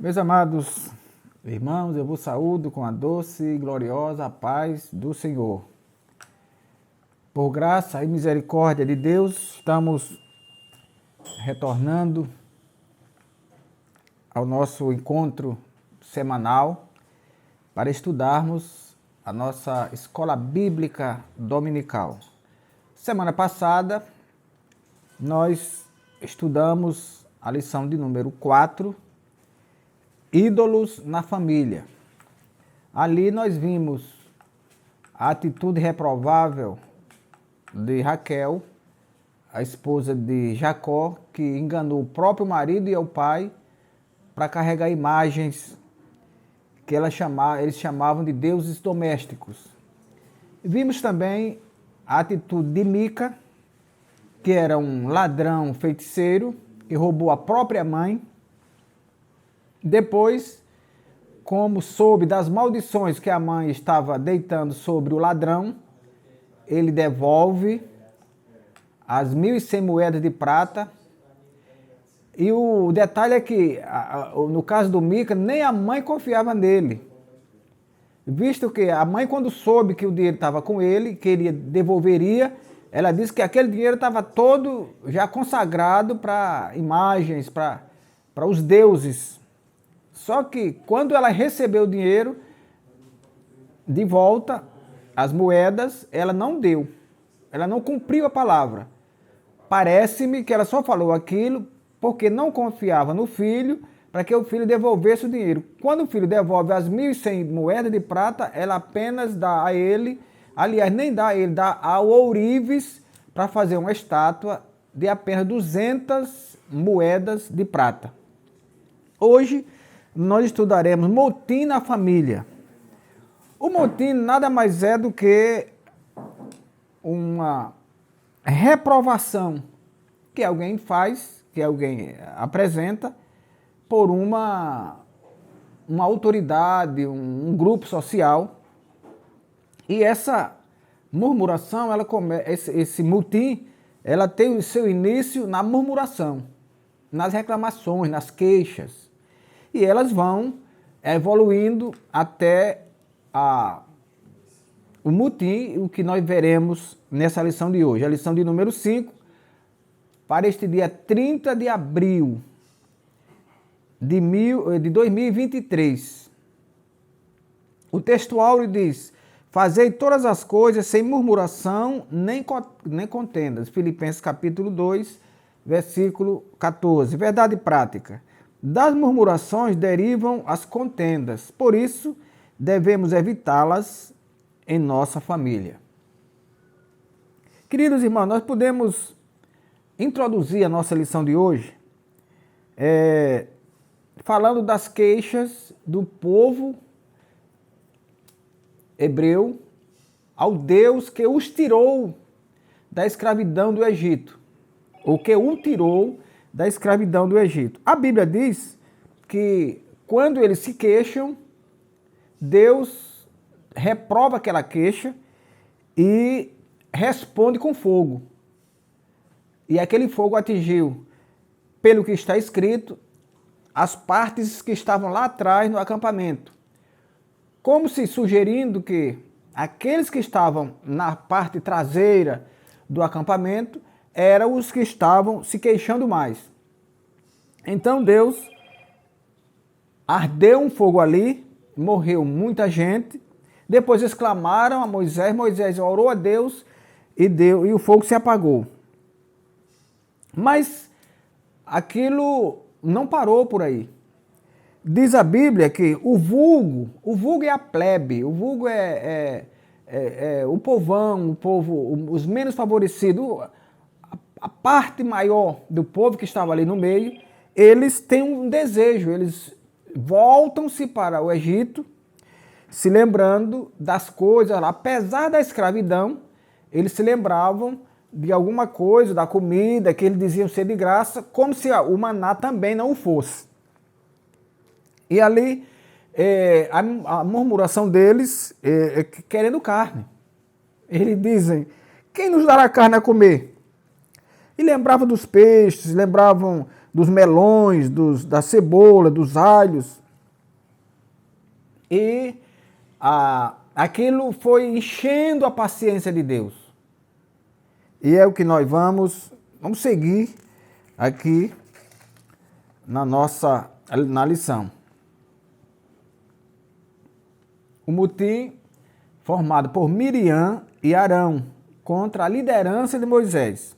Meus amados irmãos, eu vos saúdo com a doce e gloriosa paz do Senhor. Por graça e misericórdia de Deus, estamos retornando ao nosso encontro semanal para estudarmos a nossa escola bíblica dominical. Semana passada, nós estudamos a lição de número 4, Ídolos na família. Ali nós vimos a atitude reprovável de Raquel, a esposa de Jacó, que enganou o próprio marido e o pai para carregar imagens que eles chamavam de deuses domésticos. Vimos também a atitude de Mica, que era um ladrão feiticeiro, que roubou a própria mãe. Depois, como soube das maldições que a mãe estava deitando sobre o ladrão, ele devolve as 1.100 moedas de prata. E o detalhe é que, no caso do Mica, nem a mãe confiava nele. Visto que a mãe, quando soube que o dinheiro estava com ele, que ele devolveria, ela disse que aquele dinheiro estava todo já consagrado para imagens, para os deuses. Só que quando ela recebeu o dinheiro de volta, as moedas, ela não deu. Ela não cumpriu a palavra. Parece-me que ela só falou aquilo porque não confiava no filho, para que o filho devolvesse o dinheiro. Quando o filho devolve as 1.100 moedas de prata, ela apenas dá a ele, aliás, nem dá a ele, dá ao ourives para fazer uma estátua de apenas 200 moedas de prata. Hoje, nós estudaremos motim na família. O motim nada mais é do que uma reprovação que alguém faz, que alguém apresenta por uma autoridade, um grupo social. E essa murmuração, esse motim, ela tem o seu início na murmuração, nas reclamações, nas queixas. E elas vão evoluindo até o motim, o que nós veremos nessa lição de hoje. A lição de número 5, para este dia 30 de abril de 2023. O texto áureo diz: fazei todas as coisas sem murmuração nem contendas. Filipenses capítulo 2, versículo 14. Verdade prática. Das murmurações derivam as contendas, por isso devemos evitá-las em nossa família. Queridos irmãos, nós podemos introduzir a nossa lição de hoje falando das queixas do povo hebreu ao Deus que os tirou da escravidão do Egito, ou que o tirou da escravidão do Egito. A Bíblia diz que quando eles se queixam, Deus reprova aquela queixa e responde com fogo. E aquele fogo atingiu, pelo que está escrito, as partes que estavam lá atrás no acampamento, como se sugerindo que aqueles que estavam na parte traseira do acampamento eram os que estavam se queixando mais. Então Deus ardeu um fogo ali, morreu muita gente, depois exclamaram a Moisés, Moisés orou a Deus e o fogo se apagou. Mas aquilo não parou por aí. Diz a Bíblia que o vulgo é a plebe, o vulgo é o povão, o povo, os menos favorecidos, a parte maior do povo que estava ali no meio, eles têm um desejo, eles voltam-se para o Egito, se lembrando das coisas lá. Apesar da escravidão, eles se lembravam de alguma coisa, da comida, que eles diziam ser de graça, como se o maná também não o fosse. E ali, a murmuração deles é querendo carne. Eles dizem: quem nos dará carne a comer? E lembravam dos peixes, lembravam dos melões, da cebola, dos alhos. E aquilo foi enchendo a paciência de Deus. E é o que nós vamos seguir aqui na lição. O motim formado por Miriam e Arão contra a liderança de Moisés.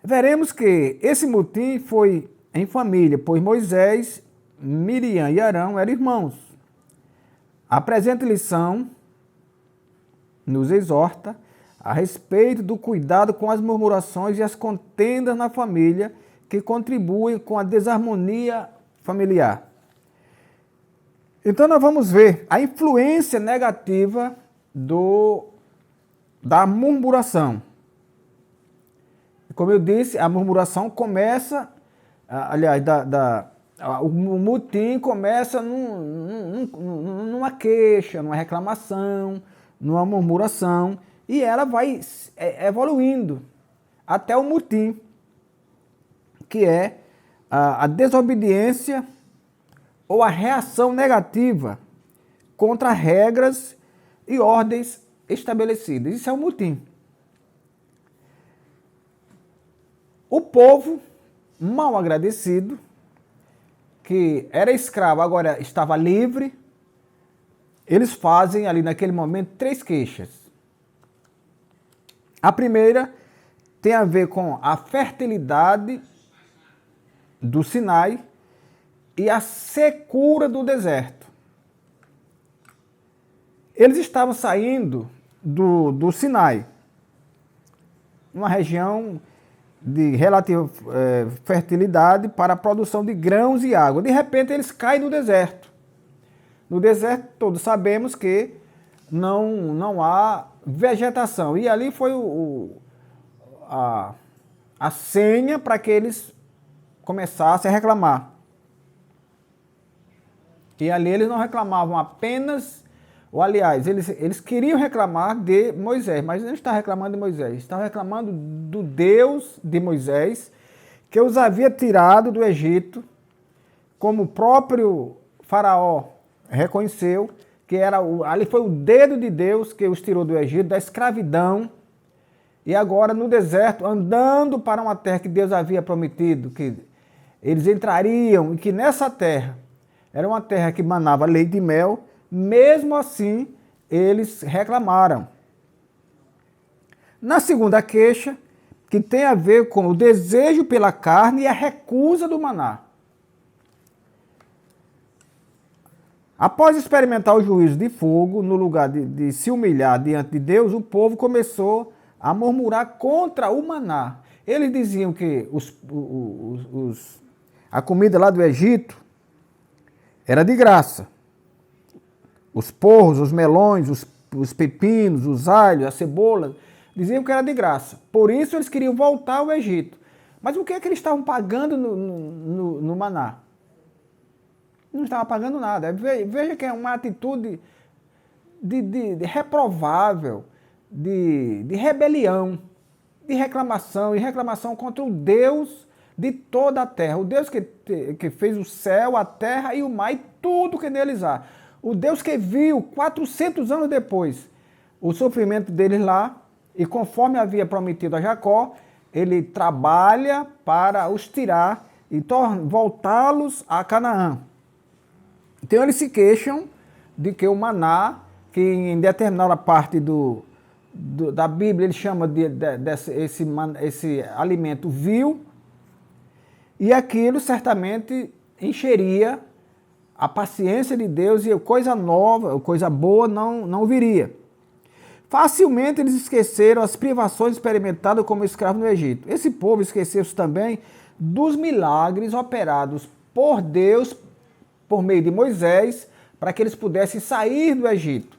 Veremos que esse motim foi em família, pois Moisés, Miriam e Arão eram irmãos. A presente lição nos exorta a respeito do cuidado com as murmurações e as contendas na família que contribuem com a desarmonia familiar. Então nós vamos ver a influência negativa da murmuração. Como eu disse, a murmuração começa, aliás, o motim começa numa queixa, numa reclamação, numa murmuração, e ela vai evoluindo até o motim, que é a desobediência ou a reação negativa contra regras e ordens estabelecidas. Isso é o motim. O povo mal agradecido, que era escravo, agora estava livre, eles fazem ali naquele momento 3 queixas. A primeira tem a ver com a fertilidade do Sinai e a secura do deserto. Eles estavam saindo do Sinai, uma região de relativa fertilidade para a produção de grãos e água. De repente eles caem no deserto. No deserto todos sabemos que não há vegetação. E ali foi a senha para que eles começassem a reclamar. E ali eles não reclamavam apenas, ou aliás, eles queriam reclamar de Moisés, mas não estavam reclamando de Moisés, estavam reclamando do Deus de Moisés, que os havia tirado do Egito, como o próprio faraó reconheceu, que ali foi o dedo de Deus que os tirou do Egito, da escravidão, e agora no deserto, andando para uma terra que Deus havia prometido, que eles entrariam, e que nessa terra, era uma terra que manava leite e mel, mesmo assim, eles reclamaram. Na segunda queixa, que tem a ver com o desejo pela carne e a recusa do maná. Após experimentar o juízo de fogo, no lugar de se humilhar diante de Deus, o povo começou a murmurar contra o maná. Eles diziam que a comida lá do Egito era de graça. Os porros, os melões, os pepinos, os alhos, a cebola, diziam que era de graça. Por isso eles queriam voltar ao Egito. Mas o que é que eles estavam pagando no maná? Não estavam pagando nada. Veja que é uma atitude de reprovável, de rebelião, de reclamação, e reclamação contra o Deus de toda a terra. O Deus que fez o céu, a terra e o mar e tudo que neles há. O Deus que viu 400 anos depois o sofrimento deles lá, e conforme havia prometido a Jacó, ele trabalha para os tirar e voltá-los a Canaã. Então eles se queixam de que o maná, que em determinada parte da Bíblia ele chama esse alimento vil, e aquilo certamente encheria a paciência de Deus e coisa nova, coisa boa não viria. Facilmente eles esqueceram as privações experimentadas como escravos no Egito. Esse povo esqueceu-se também dos milagres operados por Deus por meio de Moisés para que eles pudessem sair do Egito.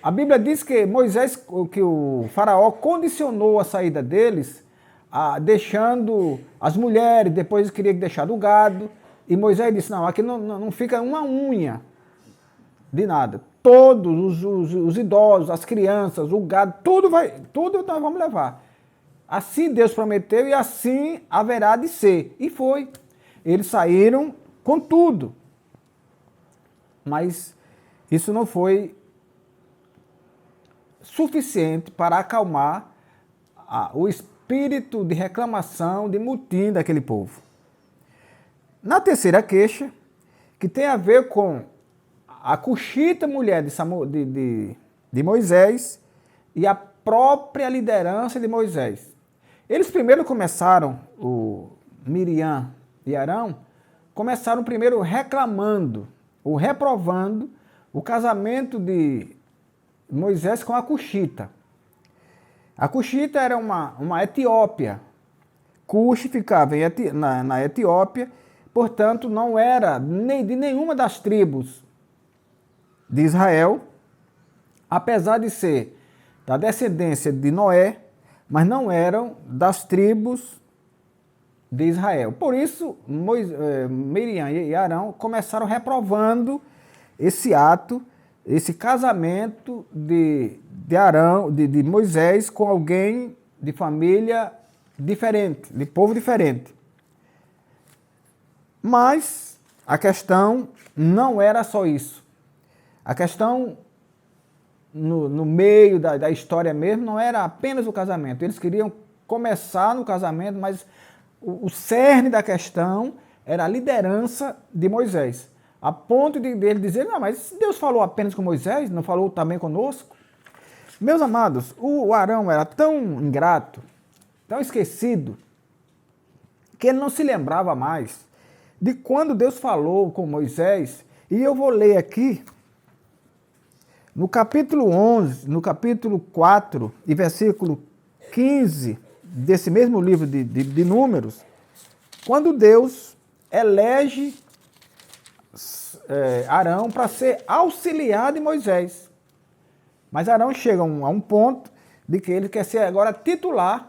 A Bíblia diz que que o faraó condicionou a saída deles, deixando as mulheres, depois queria deixar do gado, e Moisés disse, não, aqui não fica uma unha de nada. Todos os idosos, as crianças, o gado, tudo nós vamos levar. Assim Deus prometeu e assim haverá de ser. E foi. Eles saíram com tudo. Mas isso não foi suficiente para acalmar o espírito de reclamação, de mutim daquele povo. Na terceira queixa, que tem a ver com a Cuxita mulher de Moisés e a própria liderança de Moisés. Eles primeiro começaram, o Miriam e Arão, começaram primeiro reclamando, ou reprovando, o casamento de Moisés com a Cuxita. A Cuxita era uma Etiópia. Cuxi ficava na Etiópia, portanto não era de nenhuma das tribos de Israel, apesar de ser da descendência de Noé, mas não eram das tribos de Israel. Por isso, Miriam e Arão começaram reprovando esse ato, esse casamento de Arão, de Moisés com alguém de família diferente, de povo diferente. Mas a questão não era só isso. A questão no meio da história mesmo não era apenas o casamento. Eles queriam começar no casamento, mas o cerne da questão era a liderança de Moisés. A ponto de ele dizer, não, mas Deus falou apenas com Moisés, não falou também conosco? Meus amados, o Arão era tão ingrato, tão esquecido, que ele não se lembrava mais de quando Deus falou com Moisés. E eu vou ler aqui, no capítulo 11, no capítulo 4 e versículo 15 desse mesmo livro de Números, quando Deus elege Arão para ser auxiliar de Moisés. Mas Arão chega a um ponto de que ele quer ser agora titular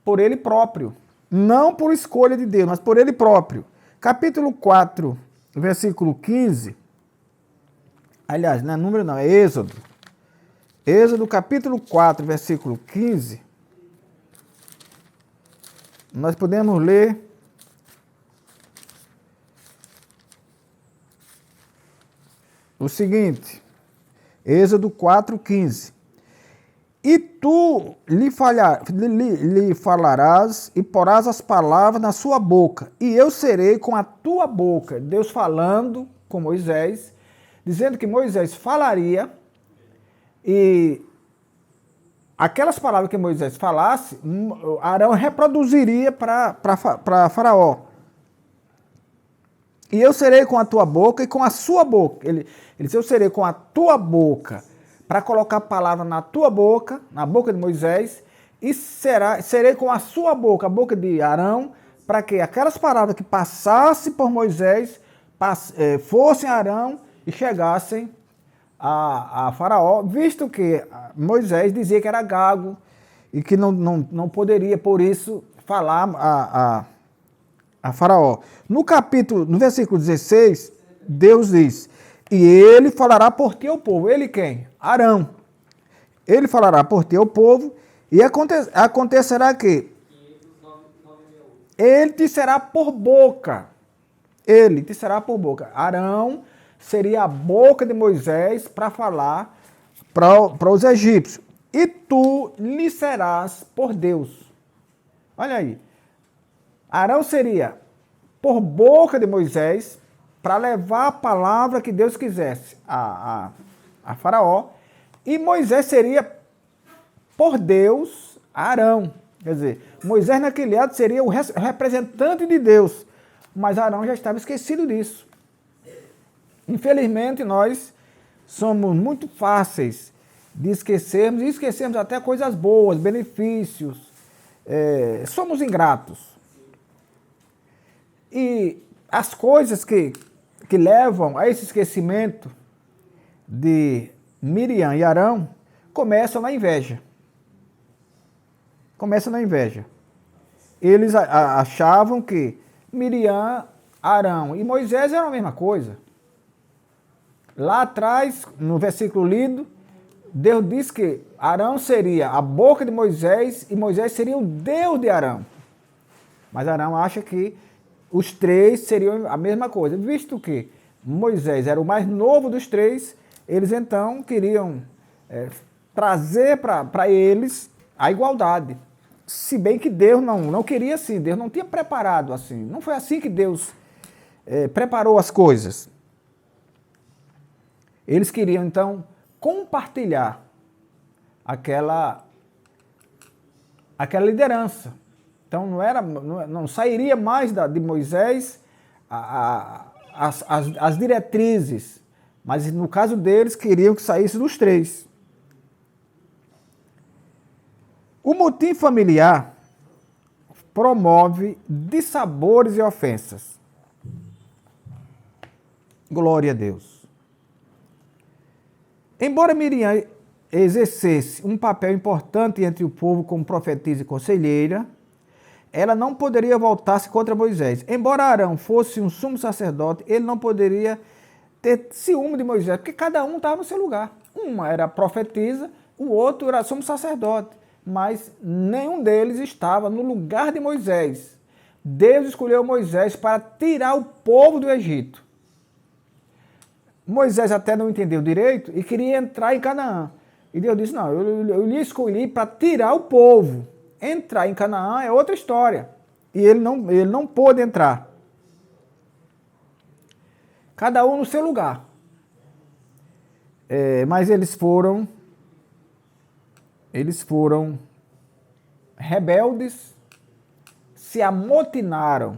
por ele próprio. Não por escolha de Deus, mas por ele próprio. Capítulo 4, versículo 15. Aliás, não é número não, é Êxodo. Êxodo capítulo 4, versículo 15. Nós podemos ler o seguinte, Êxodo 4, 15. E tu lhe falarás e porás as palavras na sua boca, e eu serei com a tua boca. Deus falando com Moisés, dizendo que Moisés falaria, e aquelas palavras que Moisés falasse, Arão reproduziria para Faraó. E eu serei com a tua boca e com a sua boca. Ele disse, eu serei com a tua boca para colocar a palavra na tua boca, na boca de Moisés, e serei com a sua boca, a boca de Arão, para que aquelas palavras que passassem por Moisés fossem a Arão e chegassem a Faraó, visto que Moisés dizia que era gago e que não poderia, por isso, falar a Faraó. No versículo 16, Deus diz, e ele falará por ti ao povo. Ele quem? Arão. Ele falará por ti ao povo, e acontecerá que ele te será por boca. Ele te será por boca. Arão seria a boca de Moisés para falar para os egípcios. E tu lhe serás por Deus. Olha aí. Arão seria por boca de Moisés para levar a palavra que Deus quisesse a Faraó. E Moisés seria por Deus a Arão. Quer dizer, Moisés naquele ato seria o representante de Deus. Mas Arão já estava esquecido disso. Infelizmente, nós somos muito fáceis de esquecermos, e esquecermos até coisas boas, benefícios. Somos ingratos. E as coisas que levam a esse esquecimento de Miriam e Arão começam na inveja. Começa na inveja. Eles achavam que Miriam, Arão e Moisés eram a mesma coisa. Lá atrás, no versículo lido, Deus disse que Arão seria a boca de Moisés e Moisés seria o Deus de Arão. Mas Arão acha que os três seriam a mesma coisa. Visto que Moisés era o mais novo dos três, eles então queriam trazer para eles a igualdade. Se bem que Deus não queria assim, Deus não tinha preparado assim. Não foi assim que Deus preparou as coisas. Eles queriam então compartilhar aquela liderança. Então não sairia mais de Moisés as diretrizes, mas no caso deles queriam que saísse dos três. O motim familiar promove dissabores e ofensas. Glória a Deus. Embora Miriam exercesse um papel importante entre o povo como profetisa e conselheira, ela não poderia voltar-se contra Moisés. Embora Arão fosse um sumo sacerdote, ele não poderia ter ciúme de Moisés, porque cada um estava no seu lugar. Uma era profetisa, o outro era sumo sacerdote, mas nenhum deles estava no lugar de Moisés. Deus escolheu Moisés para tirar o povo do Egito. Moisés até não entendeu direito e queria entrar em Canaã. E Deus disse, não, eu lhe escolhi para tirar o povo. Entrar em Canaã é outra história. E ele não pôde entrar. Cada um no seu lugar. Mas eles foram rebeldes, se amotinaram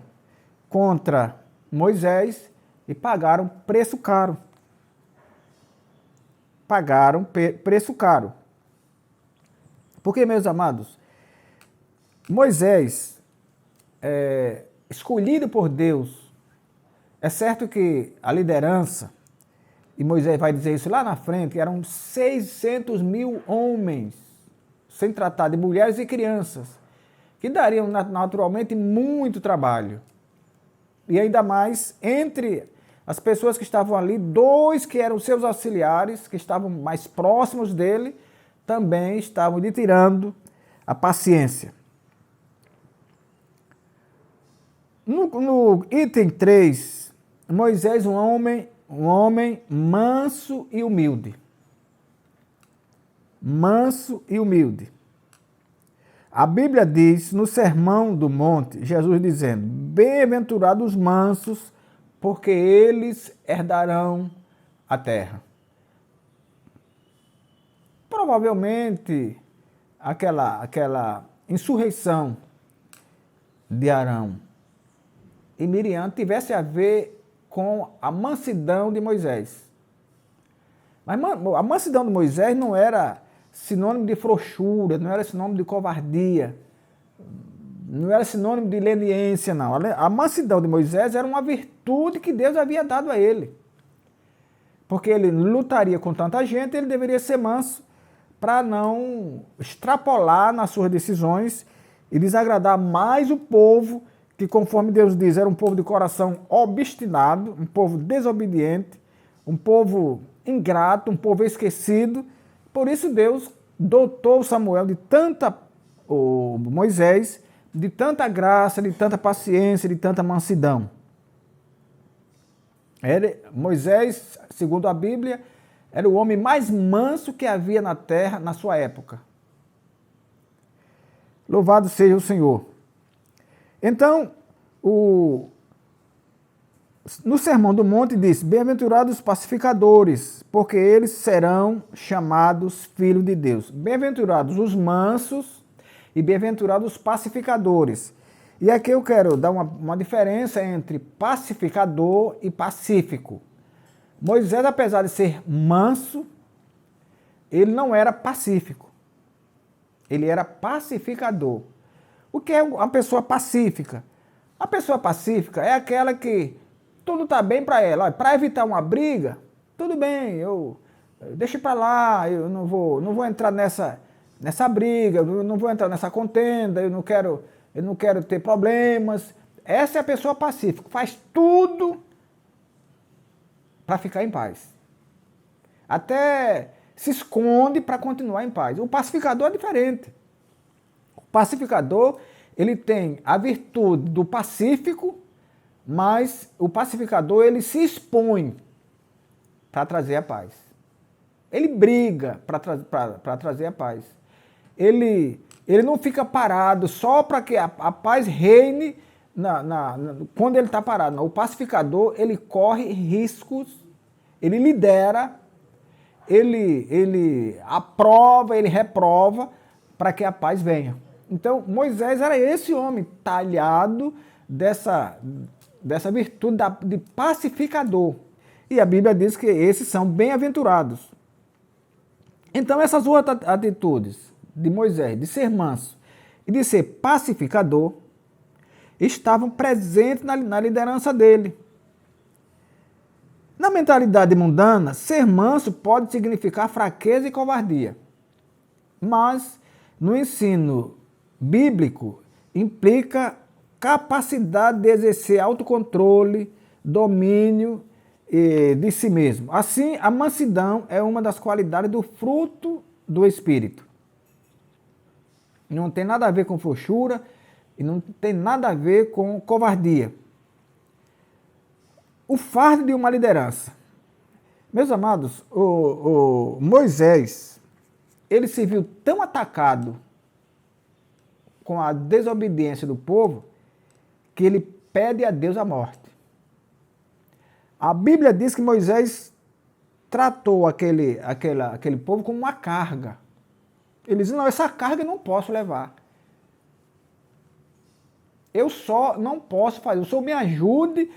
contra Moisés e pagaram preço caro. Pagaram preço caro. Porque, meus amados, Moisés, escolhido por Deus, é certo que a liderança, e Moisés vai dizer isso lá na frente, eram 600 mil homens, sem tratar de mulheres e crianças, que dariam naturalmente muito trabalho. E ainda mais entre as pessoas que estavam ali, 2 que eram seus auxiliares, que estavam mais próximos dele, também estavam lhe tirando a paciência. No item 3, Moisés, um homem manso e humilde. Manso e humilde. A Bíblia diz, no Sermão do Monte, Jesus dizendo, bem-aventurados os mansos, porque eles herdarão a terra. Provavelmente, aquela insurreição de Arão e Miriam tivesse a ver com a mansidão de Moisés. Mas a mansidão de Moisés não era sinônimo de frouxura, não era sinônimo de covardia, não era sinônimo de leniência, não. A mansidão de Moisés era uma virtude que Deus havia dado a ele. Porque ele lutaria com tanta gente, ele deveria ser manso para não extrapolar nas suas decisões e desagradar mais o povo, que conforme Deus diz, era um povo de coração obstinado, um povo desobediente, um povo ingrato, um povo esquecido. Por isso Deus dotou Samuel Moisés, de tanta graça, de tanta paciência, de tanta mansidão. Moisés, segundo a Bíblia, era o homem mais manso que havia na terra na sua época. Louvado seja o Senhor. Então, no Sermão do Monte diz, bem-aventurados os pacificadores, porque eles serão chamados filhos de Deus. Bem-aventurados os mansos e bem-aventurados os pacificadores. E aqui eu quero dar uma diferença entre pacificador e pacífico. Moisés, apesar de ser manso, ele não era pacífico. Ele era pacificador. O que é uma pessoa pacífica? A pessoa pacífica é aquela que tudo está bem para ela. Para evitar uma briga, tudo bem, deixa para lá, eu não vou entrar nessa briga, eu não vou entrar nessa contenda, eu não quero ter problemas. Essa é a pessoa pacífica, faz tudo para ficar em paz. Até se esconde para continuar em paz. O pacificador é diferente. O pacificador, ele tem a virtude do pacífico, mas o pacificador, ele se expõe para trazer a paz. Ele briga para trazer a paz. Ele não fica parado só para que a paz reine quando ele está parado. Não. O pacificador, ele corre riscos, ele lidera, ele aprova, ele reprova para que a paz venha. Então, Moisés era esse homem talhado dessa virtude de pacificador. E a Bíblia diz que esses são bem-aventurados. Então, essas duas atitudes de Moisés, de ser manso e de ser pacificador, estavam presentes na liderança dele. Na mentalidade mundana, ser manso pode significar fraqueza e covardia. Mas, no ensino bíblico, implica capacidade de exercer autocontrole, domínio de si mesmo. Assim, a mansidão é uma das qualidades do fruto do Espírito. Não tem nada a ver com frouxura e não tem nada a ver com covardia. O fardo de uma liderança. Meus amados, o Moisés, ele se viu tão atacado com a desobediência do povo que ele pede a Deus a morte. A Bíblia diz que Moisés tratou aquele povo como uma carga. Ele diz, não, essa carga eu não posso levar. Eu só não posso fazer. O Senhor me ajude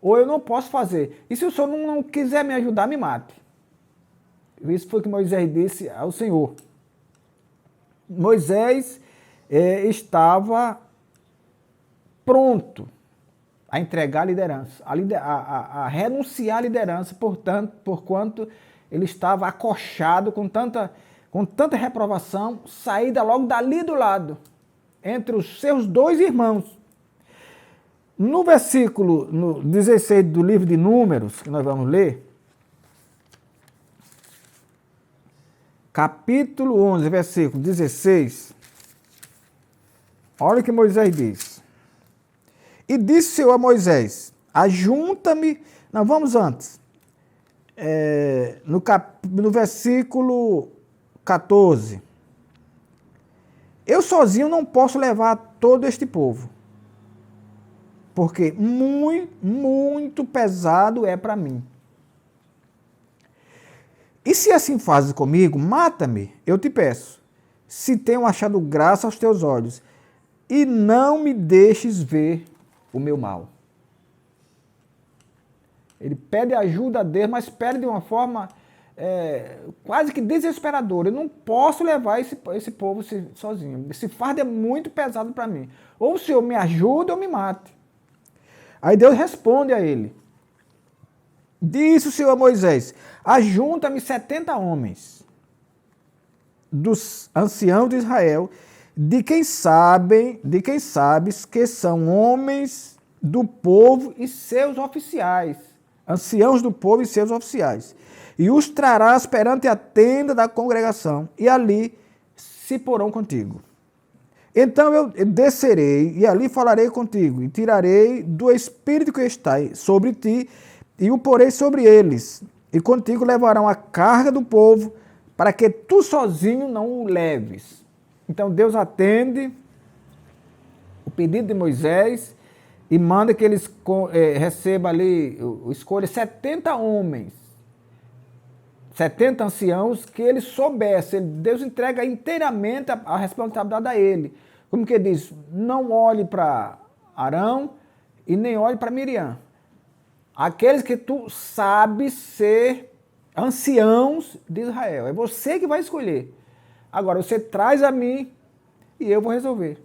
ou eu não posso fazer. E se o Senhor não quiser me ajudar, me mate. Isso foi o que Moisés disse ao Senhor. Moisés estava pronto a entregar a liderança, a renunciar à liderança, porquanto ele estava acochado com tanta reprovação, saída logo dali do lado, entre os seus dois irmãos. No versículo 16 do livro de Números, que nós vamos ler, capítulo 11, versículo 16, olha o que Moisés diz. E disse o Senhor a Moisés, ajunta-me, não, vamos antes, no versículo 14, eu sozinho não posso levar todo este povo, porque muito, muito pesado é para mim. E se assim fazes comigo, mata-me, eu te peço, se tenho achado graça aos teus olhos, e não me deixes ver o meu mal. Ele pede ajuda a Deus, mas pede de uma forma quase que desesperadora. Eu não posso levar esse povo sozinho. Esse fardo é muito pesado para mim. Ou o Senhor me ajuda ou me mate. Aí Deus responde a ele. Disse o Senhor a Moisés, ajunta-me 70 homens dos anciãos de Israel, de quem sabes que são homens do povo e seus oficiais, anciãos do povo e seus oficiais, e os trarás perante a tenda da congregação, e ali se porão contigo. Então eu descerei, e ali falarei contigo, e tirarei do espírito que está sobre ti, e o porei sobre eles, e contigo levarão a carga do povo, para que tu sozinho não o leves. Então Deus atende o pedido de Moisés e manda que eles recebam ali, escolha 70 homens, 70 anciãos, que ele soubesse. Deus entrega inteiramente a responsabilidade a ele. Como que ele diz? Não olhe para Arão e nem olhe para Miriam. Aqueles que tu sabes ser anciãos de Israel. É você que vai escolher. Agora, você traz a mim e eu vou resolver.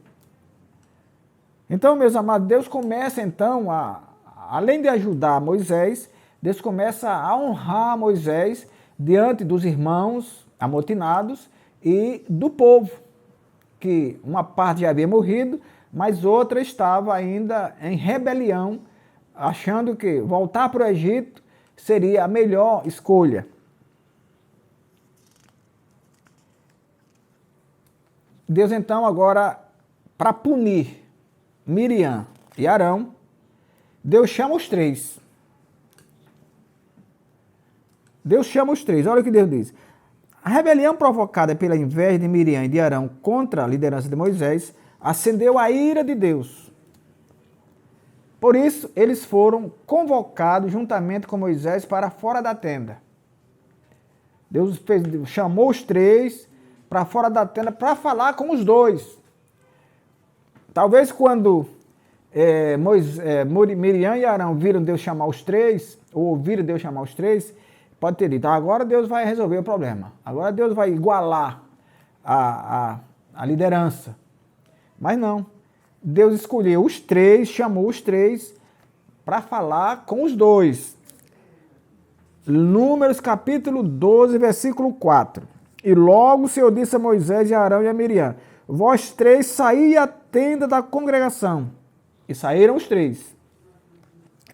Então, meus amados, Deus começa então, além de ajudar Moisés, Deus começa a honrar Moisés diante dos irmãos amotinados e do povo, que uma parte já havia morrido, mas outra estava ainda em rebelião, achando que voltar para o Egito seria a melhor escolha. Deus então agora, para punir Miriam e Arão, Deus chama os três. Deus chama os três. Olha o que Deus diz. A rebelião provocada pela inveja de Miriam e de Arão contra a liderança de Moisés acendeu a ira de Deus. Por isso, eles foram convocados juntamente com Moisés para fora da tenda. Deus chamou os três para fora da tenda para falar com os dois. Talvez quando Miriam e Arão viram Deus chamar os três, ou ouviram Deus chamar os três, pode ter dito, agora Deus vai resolver o problema. Agora Deus vai igualar a liderança. Mas não. Deus escolheu os três, chamou os três para falar com os dois. Números capítulo 12, versículo 4. E logo o Senhor disse a Moisés e a Arão e a Miriam, vós três saí à tenda da congregação. E saíram os três.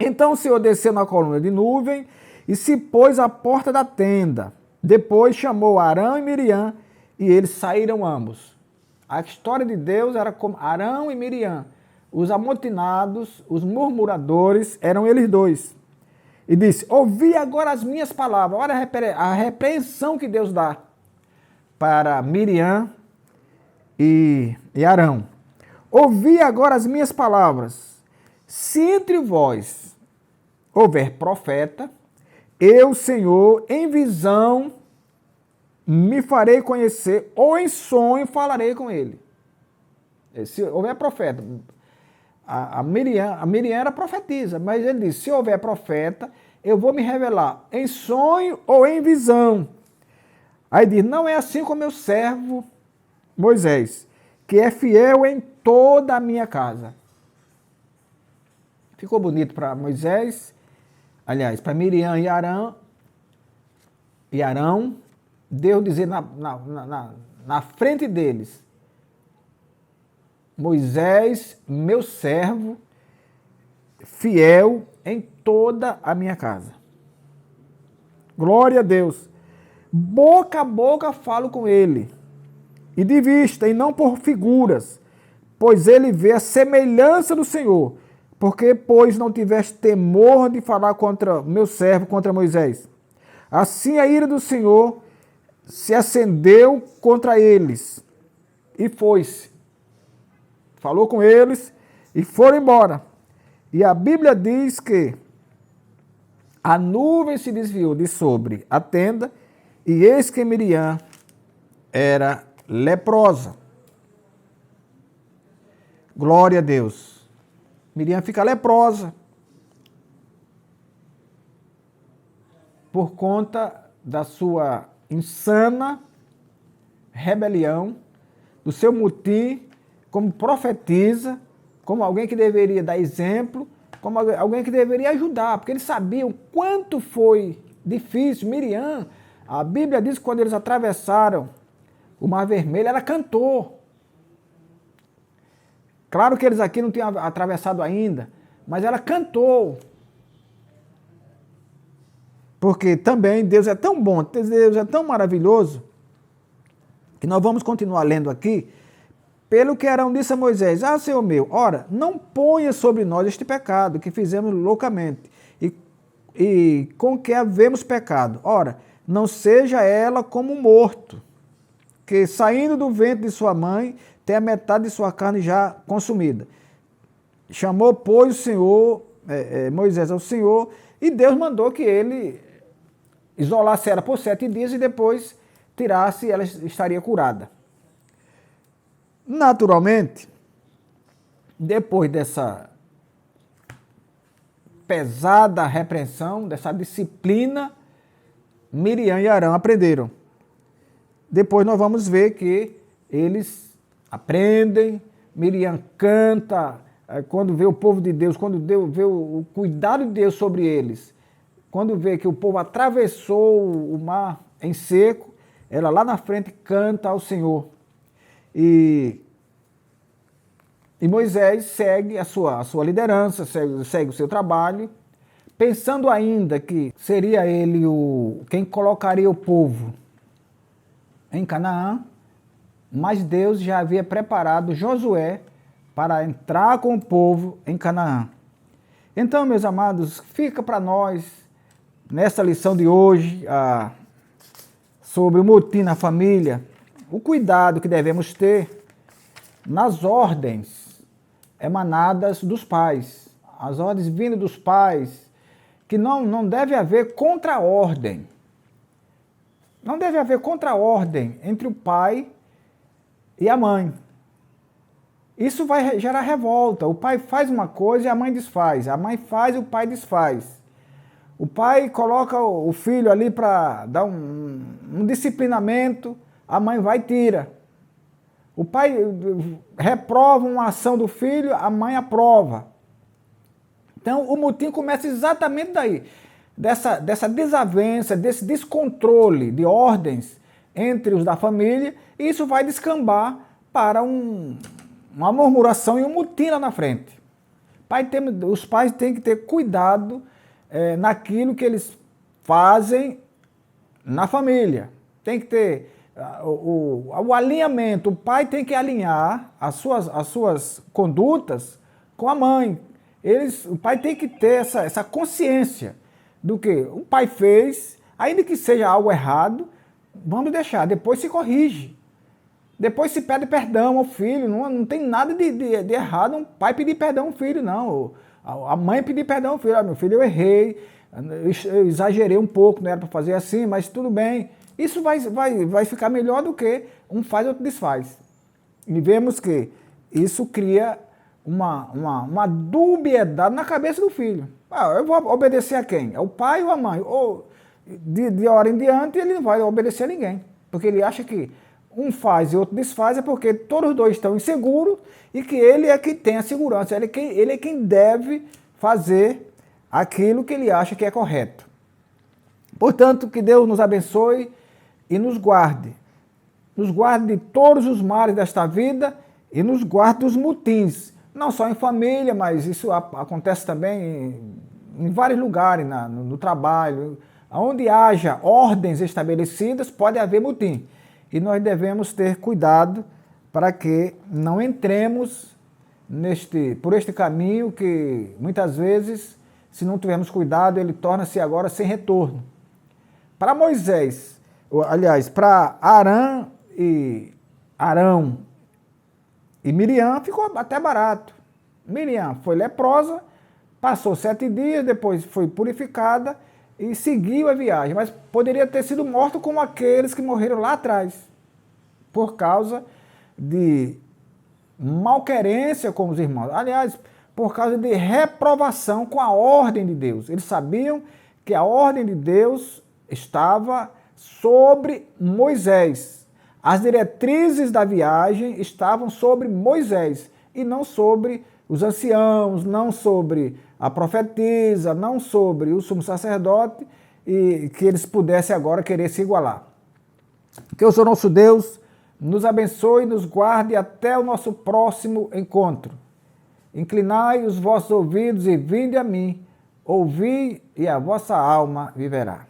Então o Senhor desceu na coluna de nuvem e se pôs à porta da tenda. Depois chamou Arão e Miriam e eles saíram ambos. A história de Deus era como Arão e Miriam. Os amotinados, os murmuradores, eram eles dois. E disse, ouvi agora as minhas palavras. Olha a repreensão que Deus dá para Miriam e Arão. Ouvi agora as minhas palavras. Se entre vós houver profeta, eu, Senhor, em visão me farei conhecer, ou em sonho falarei com ele. Se houver profeta, a Miriam era profetisa, mas ele disse, se houver profeta, eu vou me revelar em sonho ou em visão. Aí diz, não é assim com meu servo Moisés, que é fiel em toda a minha casa. Ficou bonito para Moisés, aliás, para Miriam e Arão, Deus dizer na frente deles, Moisés, meu servo, fiel em toda a minha casa. Glória a Deus. Boca a boca falo com ele, e de vista, e não por figuras, pois ele vê a semelhança do Senhor, porque, pois, não tiveste temor de falar contra meu servo, contra Moisés. Assim a ira do Senhor se acendeu contra eles e foi-se. Falou com eles e foram embora. E a Bíblia diz que a nuvem se desviou de sobre a tenda e eis que Miriam era leprosa. Glória a Deus. Miriam fica leprosa por conta da sua insana rebelião, do seu motim, como profetiza, como alguém que deveria dar exemplo, como alguém que deveria ajudar, porque eles sabiam o quanto foi difícil. Miriam, a Bíblia diz que quando eles atravessaram o Mar Vermelho, ela cantou. Claro que eles aqui não tinham atravessado ainda, mas ela cantou. Porque também Deus é tão bom, Deus é tão maravilhoso, que nós vamos continuar lendo aqui, pelo que Arão disse a Moisés, Senhor meu, ora, não ponha sobre nós este pecado que fizemos loucamente, e com que havemos pecado. Ora, não seja ela como um morto, que saindo do ventre de sua mãe, tem a metade de sua carne já consumida. Chamou, pois, o Senhor, Moisés ao Senhor, e Deus mandou que ele isolasse ela por 7 dias e depois tirasse e ela estaria curada. Naturalmente, depois dessa pesada repreensão, dessa disciplina, Miriam e Arão aprenderam. Depois nós vamos ver que eles aprendem, Miriam canta, quando vê o povo de Deus, quando vê o cuidado de Deus sobre eles, quando vê que o povo atravessou o mar em seco, ela lá na frente canta ao Senhor. E Moisés segue a sua liderança, segue o seu trabalho, pensando ainda que seria ele quem colocaria o povo em Canaã, mas Deus já havia preparado Josué para entrar com o povo em Canaã. Então, meus amados, fica para nós, nessa lição de hoje, sobre o motim na família, o cuidado que devemos ter nas ordens emanadas dos pais, as ordens vindas dos pais, que não deve haver contra-ordem. Não deve haver contra-ordem entre o pai e a mãe. Isso vai gerar revolta. O pai faz uma coisa e a mãe desfaz. A mãe faz e o pai desfaz. O pai coloca o filho ali para dar um disciplinamento, a mãe vai e tira. O pai reprova uma ação do filho, a mãe aprova. Então o motim começa exatamente daí, dessa desavença, desse descontrole de ordens entre os da família, e isso vai descambar para uma murmuração e um motim lá na frente. Os pais têm que ter cuidado naquilo que eles fazem na família. Tem que ter o alinhamento. O pai tem que alinhar as suas condutas com a mãe. O pai tem que ter essa consciência do que o pai fez, ainda que seja algo errado, vamos deixar, depois se corrige. Depois se pede perdão ao filho, não tem nada de errado um pai pedir perdão ao filho, não. A mãe pedir perdão ao filho, meu filho, eu errei, eu exagerei um pouco, não era para fazer assim, mas tudo bem. Isso vai ficar melhor do que um faz e outro desfaz. E vemos que isso cria uma dubiedade na cabeça do filho. Eu vou obedecer a quem? É o pai ou a mãe? Ou de hora em diante ele não vai obedecer a ninguém, porque ele acha que um faz e outro desfaz é porque todos os dois estão inseguros e que ele é quem tem a segurança, ele é quem deve fazer aquilo que ele acha que é correto. Portanto, que Deus nos abençoe e nos guarde de todos os males desta vida e nos guarde dos motins, não só em família, mas isso acontece também em vários lugares, no trabalho, onde haja ordens estabelecidas, pode haver motim. E nós devemos ter cuidado para que não entremos por este caminho que, muitas vezes, se não tivermos cuidado, ele torna-se agora sem retorno. Para Moisés, aliás, para Arão e Miriam, ficou até barato. Miriam foi leprosa, passou 7 dias, depois foi purificada e seguiu a viagem, mas poderia ter sido morto como aqueles que morreram lá atrás, por causa de malquerência com os irmãos. Aliás, por causa de reprovação com a ordem de Deus. Eles sabiam que a ordem de Deus estava sobre Moisés. As diretrizes da viagem estavam sobre Moisés e não sobre os anciãos, não sobre a profetisa, não sobre o sumo sacerdote, e que eles pudessem agora querer se igualar. Que o Senhor nosso Deus nos abençoe, nos guarde até o nosso próximo encontro. Inclinai os vossos ouvidos e vinde a mim, ouvi e a vossa alma viverá.